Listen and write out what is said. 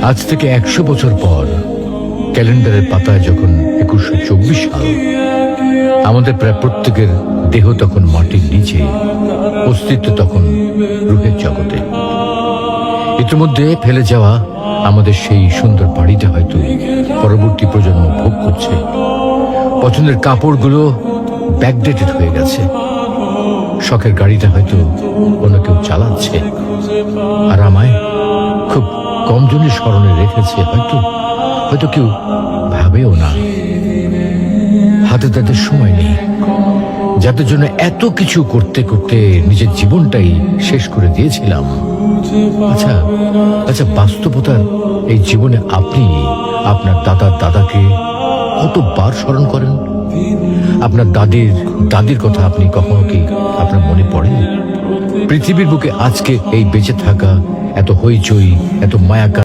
আজ থেকে 100 বছর পর ক্যালেন্ডারের পাতায় যখন 2124 সাল, আমাদের প্রায় প্রত্যেকের দেহ তখন মাটির নিচে, অস্তিত্ব তখন রূহের জগতে। ইতিমধ্যে ফেলে যাওয়া আমাদের সেই সুন্দর বাড়িটা হয়তো পরবর্তী প্রজন্ম ভোগ করছে। পছন্দের কাপড়গুলো ব্যাকডেটেড হয়ে গেছে। শখের গাড়িটা হয়তো অন্য কেউ চালাচ্ছে, আর আমায় খুব কম জনের স্মরণে রেখেছে। হয়তো হয়তো কেউ ভাবেও না। হাতে তাদের সময় নেই, যাদের জন্য এত কিছু করতে করতে নিজের জীবনটাই শেষ করে দিয়েছিলাম। আচ্ছা আচ্ছা, বাস্তবতার এই জীবনে আপনি আপনার দাদাকে কতবার স্মরণ করেন? আপনার দাদির কথা আপনি কখনো কি আপনার মনে পড়ে? পৃথিবীর বুকে আজকে এই বেঁচে থাকা, এত হইচই, এত মায়া